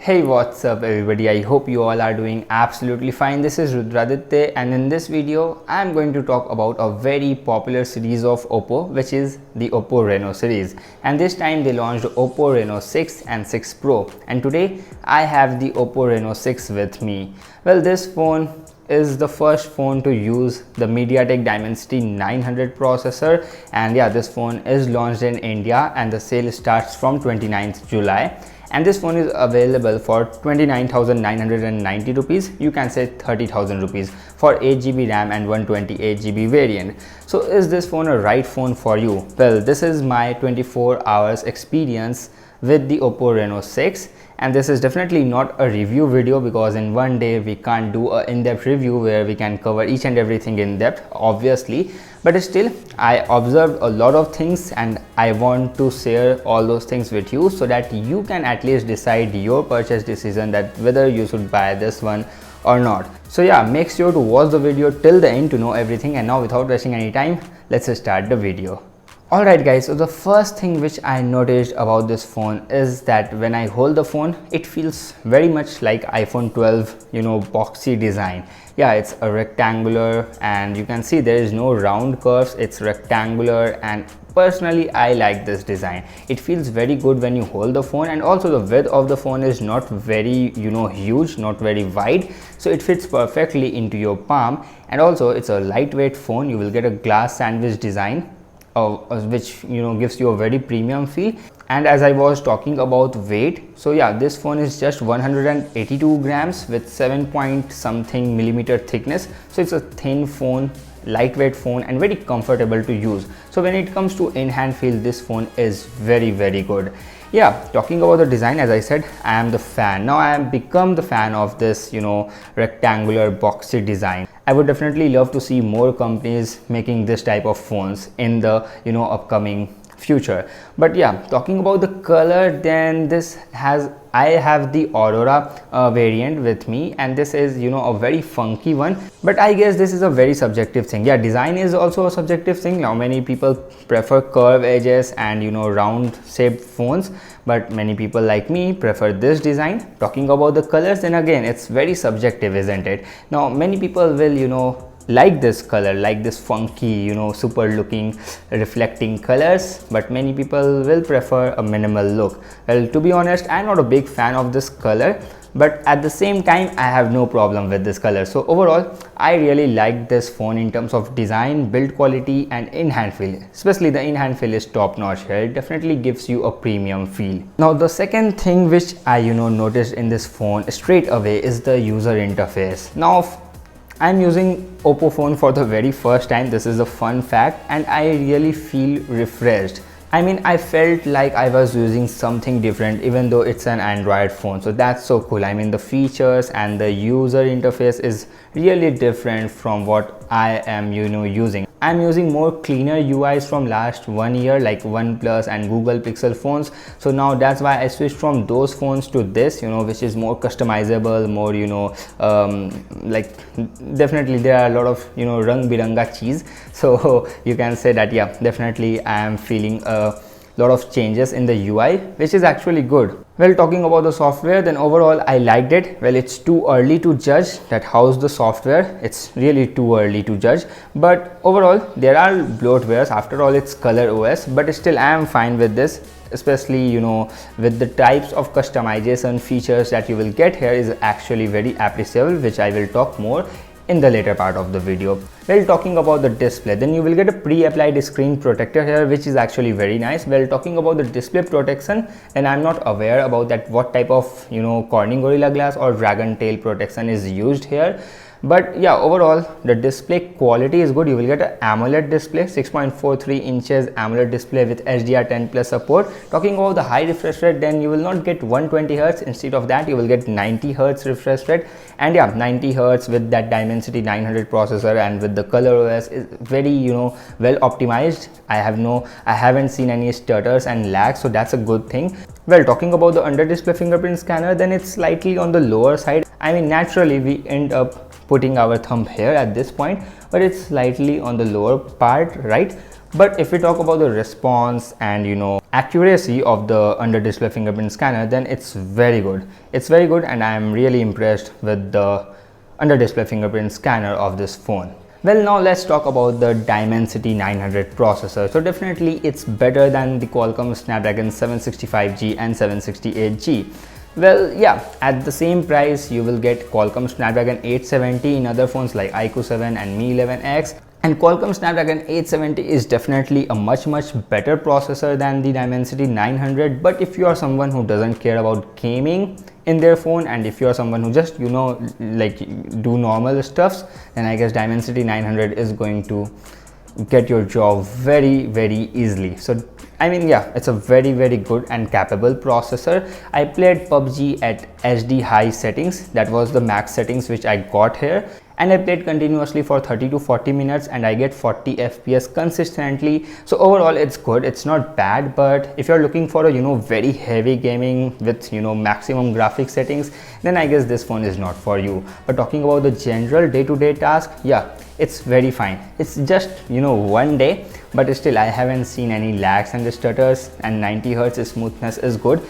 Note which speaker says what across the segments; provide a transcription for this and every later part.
Speaker 1: Hey, what's up everybody? I hope you all are doing absolutely fine. This is Rudraditya, and in this video I am going to talk about a very popular series of Oppo, which is the Oppo Reno series. And this time they launched Oppo Reno 6 and 6 Pro, and today I have the Oppo Reno 6 with me. Well, this phone is the first phone to use the MediaTek Dimensity 900 processor, and yeah, this phone is launched in India and the sale starts from 29th July. And this phone is available for 29,990 rupees. You can say 30,000 rupees for 8GB RAM and 128GB variant. So is this phone a right phone for you? Well, this is my 24 hours experience with the Oppo Reno 6, and this is definitely not a review video because in one day we can't do an in-depth review where we can cover each and everything in depth, obviously, but still I observed a lot of things and I want to share all those things with you so that you can at least decide your purchase decision, that whether you should buy this one or not. So yeah, make sure to watch the video till the end to know everything. And now, without wasting any time, let's start the video. Alright guys, so the first thing which I noticed about this phone is that when I hold the phone, it feels very much like iPhone 12, boxy design. Yeah, it's a rectangular and you can see there is no round curves, it's rectangular, and personally I like this design. It feels very good when you hold the phone, and also the width of the phone is not very huge, not very wide, so it fits perfectly into your palm. And also it's a lightweight phone. You will get a glass sandwich design which gives you a very premium feel. And as I was talking about weight, so yeah, this phone is just 182 grams with 7 point something millimeter thickness. So it's a thin phone, lightweight phone, and very comfortable to use. So when it comes to in-hand feel, this phone is very good. Yeah, talking about the design, as I said, I am the fan. Now I am become the fan of this rectangular boxy design. I would definitely love to see more companies making this type of phones in the upcoming future. But yeah, talking about the color, then I have the Aurora variant with me, and this is a very funky one, but I guess this is a very subjective thing. Yeah, design is also a subjective thing. Now many people prefer curved edges and round shaped phones, but many people like me prefer this design. Talking about the colors, then again it's very subjective, isn't it? Now many people will like this color, like this funky super looking reflecting colors, but many people will prefer a minimal look. Well, to be honest, I'm not a big fan of this color, but at the same time I have no problem with this color. So overall I really like this phone in terms of design, build quality, and in-hand feel. Especially the in-hand feel is top notch here. It definitely gives you a premium feel. Now the second thing which I noticed in this phone straight away is the user interface. Now I'm using Oppo phone for the very first time. This is a fun fact, and I really feel refreshed. I mean, I felt like I was using something different even though it's an Android phone. So that's so cool. I mean, the features and the user interface is really different from what I am using. I'm using more cleaner UIs from last 1 year, like OnePlus and Google Pixel phones. So now that's why I switched from those phones to this, which is more customizable, more like definitely there are a lot of rang biranga cheese. So you can say that yeah, definitely I am feeling a lot of changes in the UI, which is actually good. Well, talking about the software, then overall I liked it. Well, it's too early to judge that how's the software. It's really too early to judge, but overall there are bloatwares. After all, it's Color OS, but still I am fine with this, especially with the types of customization features that you will get here is actually very appreciable, which I will talk more in the later part of the video. Well, talking about the display, then you will get a pre-applied screen protector here, which is actually very nice. Well, talking about the display protection, and I'm not aware about that what type of Corning Gorilla Glass or Dragon Tail protection is used here. But yeah, overall the display quality is good. You will get an AMOLED display, 6.43 inches AMOLED display with HDR10 plus support. Talking about the high refresh rate, then you will not get 120 Hz. Instead of that, you will get 90 Hz refresh rate. And yeah, 90 Hz with that Dimensity 900 processor and with the Color OS is very well optimized. I haven't seen any stutters and lags, so that's a good thing. Well, talking about the under display fingerprint scanner, then it's slightly on the lower side. I mean, naturally we end up putting our thumb here at this point, but it's slightly on the lower part, right? But if we talk about the response and accuracy of the under display fingerprint scanner, then it's very good. It's very good, and I am really impressed with the under display fingerprint scanner of this phone. Well, now let's talk about the Dimensity 900 processor. So definitely it's better than the Qualcomm Snapdragon 765G and 768G. Well, yeah, at the same price you will get Qualcomm Snapdragon 870 in other phones like iQOO 7 and Mi 11X. And Qualcomm Snapdragon 870 is definitely a much better processor than the Dimensity 900. But if you are someone who doesn't care about gaming in their phone, and if you are someone who just like do normal stuffs, then I guess Dimensity 900 is going to get your job very easily. So I mean, yeah, it's a very good and capable processor. I played PUBG at HD high settings. That was the max settings which I got here, and I played continuously for 30 to 40 minutes and I get 40 FPS consistently. So overall it's good, it's not bad. But if you're looking for a very heavy gaming with maximum graphic settings, then I guess this phone is not for you. But talking about the general day-to-day task, yeah, it's very fine. It's just one day, but still I haven't seen any lags and stutters, and 90 Hz smoothness is good.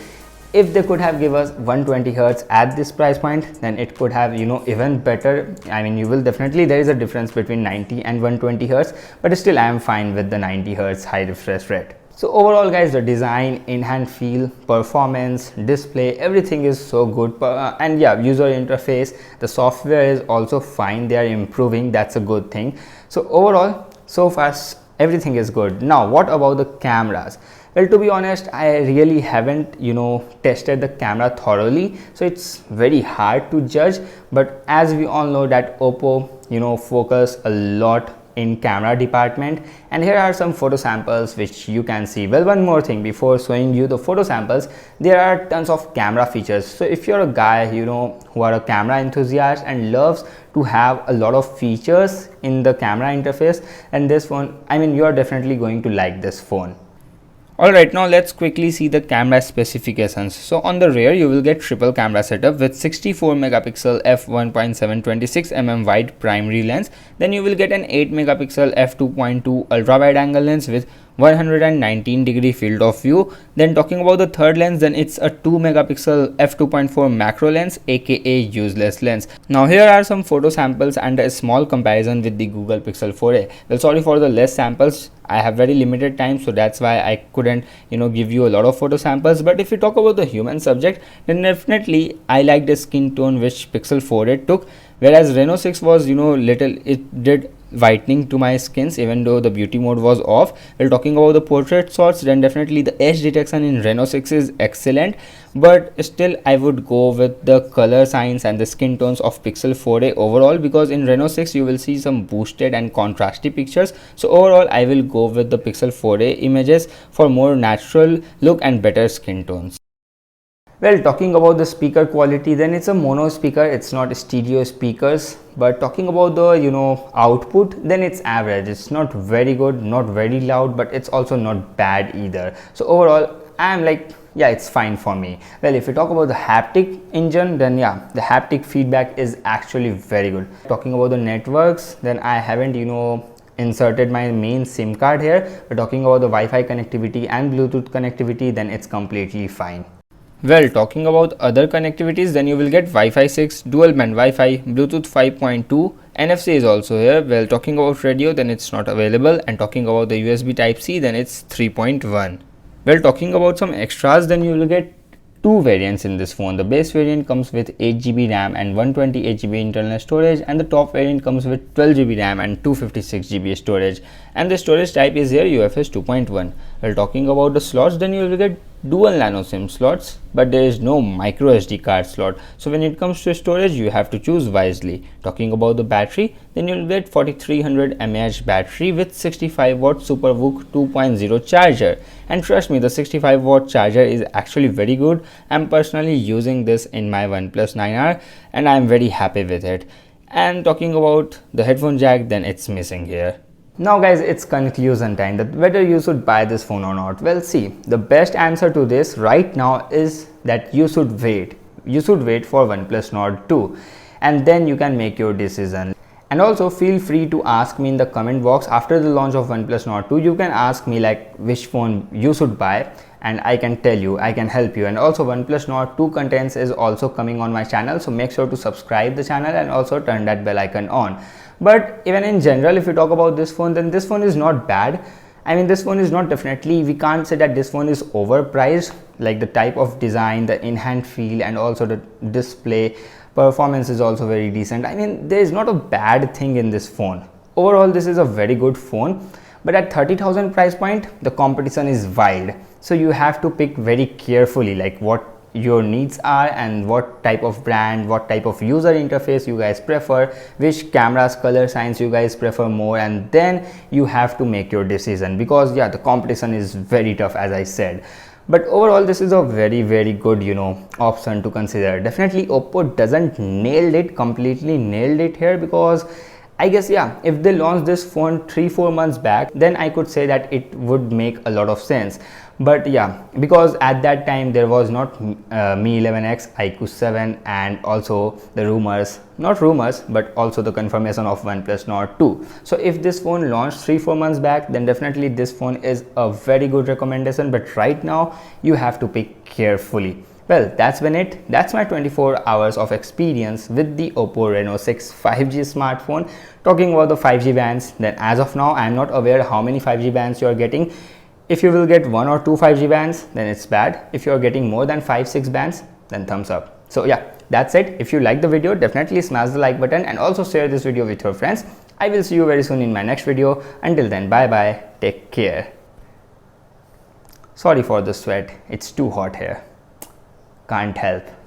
Speaker 1: If they could have give us 120 Hz at this price point, then it could have even better. I mean, you will definitely, there is a difference between 90 and 120 Hz, but still I am fine with the 90 Hz high refresh rate. So overall guys, the design, in-hand feel, performance, display, everything is so good. And yeah, user interface, the software is also fine. They are improving, that's a good thing. So overall, so far everything is good. Now what about the cameras? Well, to be honest, I really haven't tested the camera thoroughly, so it's very hard to judge. But as we all know that Oppo focus a lot in camera department, and here are some photo samples which you can see. Well, one more thing before showing you the photo samples, there are tons of camera features. So if you're a guy who are a camera enthusiast and loves to have a lot of features in the camera interface, and this phone, I mean, you're definitely going to like this phone. Alright, now let's quickly see the camera specifications. So on the rear you will get triple camera setup with 64 megapixel f1.726mm wide primary lens. Then you will get an 8 megapixel f2.2 ultra wide angle lens with 119-degree field of view. Then talking about the third lens, then it's a 2 megapixel f2.4 macro lens, aka useless lens. Now here are some photo samples and a small comparison with the Google Pixel 4a. Well, sorry for the less samples, I have very limited time, so that's why I couldn't give you a lot of photo samples. But if you talk about the human subject, then definitely I like the skin tone which Pixel 4a took, whereas Reno 6 was it did whitening to my skins even though the beauty mode was off. Well, talking about the portrait shots, then definitely the edge detection in Reno 6 is excellent, but still I would go with the color signs and the skin tones of Pixel 4a overall, because in Reno 6 you will see some boosted and contrasty pictures. So overall I will go with the Pixel 4a images for more natural look and better skin tones. Well, talking about the speaker quality, then it's a mono speaker, it's not stereo speakers. But talking about the output, then it's average. It's not very good, not very loud, but it's also not bad either. So overall I'm like, yeah, it's fine for me. Well, if you talk about the haptic engine, then yeah, the haptic feedback is actually very good. Talking about the networks, then I haven't inserted my main SIM card here, but talking about the Wi-Fi connectivity and Bluetooth connectivity, then it's completely fine. Well, talking about other connectivities, then you will get Wi-Fi 6, dual band Wi-Fi, Bluetooth 5.2, NFC is also here. Well, talking about radio, then it's not available, and talking about the USB Type-C, then it's 3.1. Well, talking about some extras, then you will get two variants in this phone. The base variant comes with 8GB RAM and 128GB internal storage, and the top variant comes with 12GB RAM and 256GB storage, and the storage type is here UFS 2.1. Well, talking about the slots, then you will get dual nano SIM slots, but there is no micro SD card slot. So when it comes to storage, you have to choose wisely. Talking about the battery, then you will get 4300 mAh battery with 65 watt SuperVOOC 2.0 charger. And trust me, the 65 watt charger is actually very good. I'm personally using this in my OnePlus 9R and I'm very happy with it. And talking about the headphone jack, then it's missing here. Now guys, it's conclusion time, that whether you should buy this phone or not. Well, see, the best answer to this right now is that you should wait. You should wait for OnePlus Nord 2 and then you can make your decision. And also feel free to ask me in the comment box after the launch of OnePlus Nord 2. You can ask me like which phone you should buy, and I can tell you, I can help you. And also OnePlus Nord 2 contents is also coming on my channel, so make sure to subscribe the channel and also turn that bell icon on. But even in general, if you talk about this phone, then this phone is not bad. I mean, this phone is not, definitely we can't say that this phone is overpriced. Like the type of design, the in-hand feel, and also the display performance is also very decent. I mean, there is not a bad thing in this phone. Overall, this is a very good phone, but at 30,000 price point, the competition is wide. So you have to pick very carefully like what your needs are and what type of brand, what type of user interface you guys prefer, which cameras, color science you guys prefer more, and then you have to make your decision, because yeah, the competition is very tough, as I said. But overall, this is a very good, you know, option to consider. Definitely Oppo doesn't completely nailed it here, because I guess, yeah, if they launched this phone 3-4 months back, then I could say that it would make a lot of sense. But yeah, because at that time there was not Mi 11X, iQOO 7, and also the not rumors, but also the confirmation of OnePlus Nord 2. So if this phone launched 3-4 months back, then definitely this phone is a very good recommendation. But right now you have to pick carefully. Well, that's been it. That's my 24 hours of experience with the Oppo Reno 6 5G smartphone. Talking about the 5G bands, then as of now, I am not aware how many 5G bands you are getting. If you will get 1 or 2 5G bands, then it's bad. If you are getting more than 5-6 bands, then thumbs up. So yeah, that's it. If you like the video, definitely smash the like button and also share this video with your friends. I will see you very soon in my next video. Until then, bye bye. Take care. Sorry for the sweat. It's too hot here. Can't help.